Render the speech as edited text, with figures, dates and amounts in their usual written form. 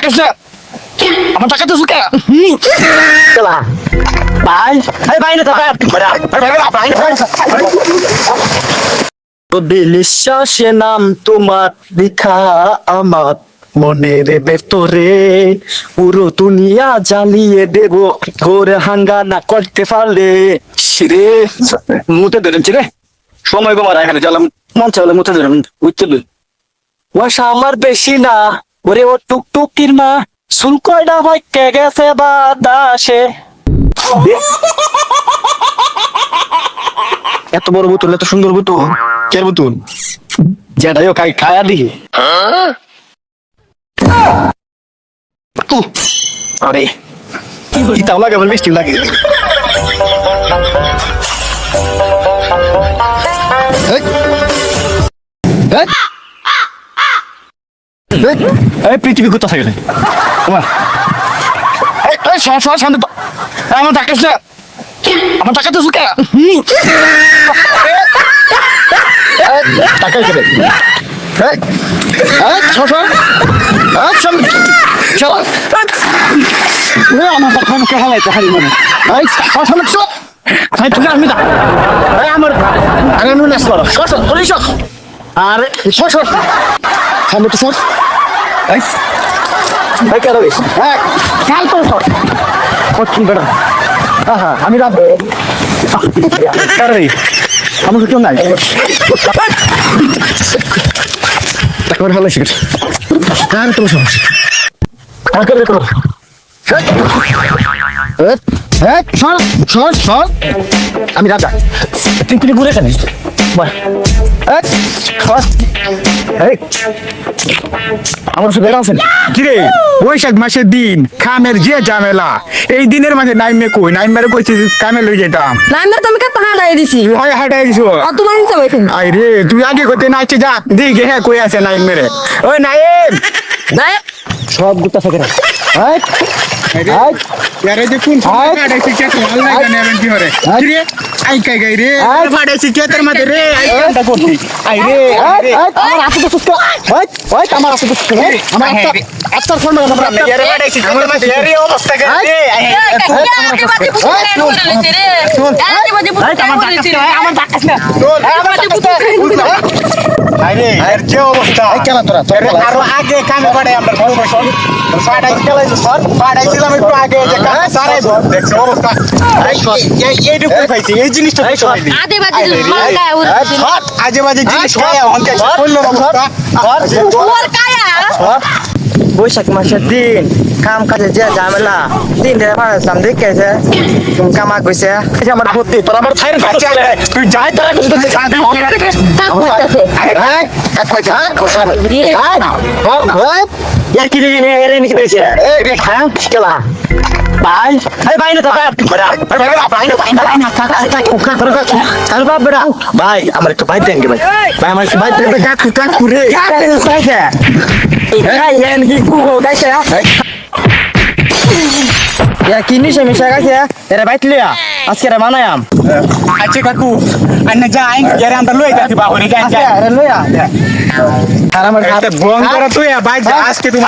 ডাকিস না, আমার টাকা তো সুখা চলা ভাই। ভাই না তো বিশ্বাসে নাম তোমার লিখা আমার মনের ভেতরে, পুরো দুনিয়া জ্বালিয়ে দেব ঘোরে হাঙ্গানা করতে পারলে। রে মুতে ধরেছি রে, সময় কমার এখানে জ্বালাম মন চাইলে মুতে ধরেন বুঝতে। ওয়াশা আমার বেশি না, ওরে ও টুকটুকির মা চুল কয়টা ভাইকে গেছে বাতাসে। এত বড় বোতল, এত সুন্দর বোতল, কে বোতল যেটাই হোক খায়া দিই। আরে তাও লাগে, আমার মিষ্টি লাগে। পৃথিবী কোথা থাকে আমার ডাকিস না, আমার টাকা তো সুখা টাকাই করে আমার মুখে হালাইতে হারি মানে আমার আরে সামনে তো সর খেয়াল করে সর বেড়া। হ্যাঁ আমি রাখবো আমার কেউ নাই ভালো শিখেছি। হ্যাঁ তোমার সমস্যা আমি রাজা তিনটি ঘুরে এখানে আমার সাথে আছেন কিরে বৈশাখ মাসের দিন খামের যে ঝামেলা, এই দিনের মাঝে নাইমে কই নাইমারে কইছি কামে লই যেতাম নাইমার তুমি কে হাঁটাই দিছি ওই হাঁটাই দিছো অত মানুষ যাবে আই রে তুই আগে কইতে নাইছে যা দিকে হ্যাঁ কই আছে নাইম মেরে ওই নাইম নাই সব গুতা থাকে না। यारे जे कोण फाडायची के तुम्हाला नाही का नेमन की हरे रे आई काय काय रे फाडायची के तर मध्ये रे आई कांदा करती आई रे আমার আসে তো সুস্থ ওই আমার আসে তো সুস্থ আমার আচ্ছা ফোন আমরা यारे फाडायची के तर मध्ये यारे অবস্থা করে রে আমার ডাকাস না আরে এর যে অবস্থা এই কেন তোরা আরো আগে কামে পড়ে আমরা ফাড়াই গেলাইছো সর ফাড়াইছিলাম একটু আগে যে কামে সারাই দেখছো অবস্থা এইটুকু পাইছি এই জিনিসটা আদে বাজে মালকা আজে বাজে জিনিস হয় অনকে বললো অবস্থা ওর কায়া বৈশাখ মাসের দিন কাম কাজে যে ঝামেলা দিন ধরে পারলাম দেখেছে তুমি কামা কইছে আমার ভর্তি তোর আমার ছাইরে তুই যাই তারা কি রে নিচে পেয়েছে ভাই ভাই না ভাই আমার একটু ভাই দেন ভাই ভাই আমার একটু ভাই দেন কিনিস মিশা গেছে এরা বাইত লিয়া আজকে রে মানায়াম আচ্ছা কাকু আন্না যা আইন যারা আমরা লই যাচ্ছি বাহুরি গান যা আরে লইয়া আর আমার একটা বং করা তুই ভাই আজকে তুমি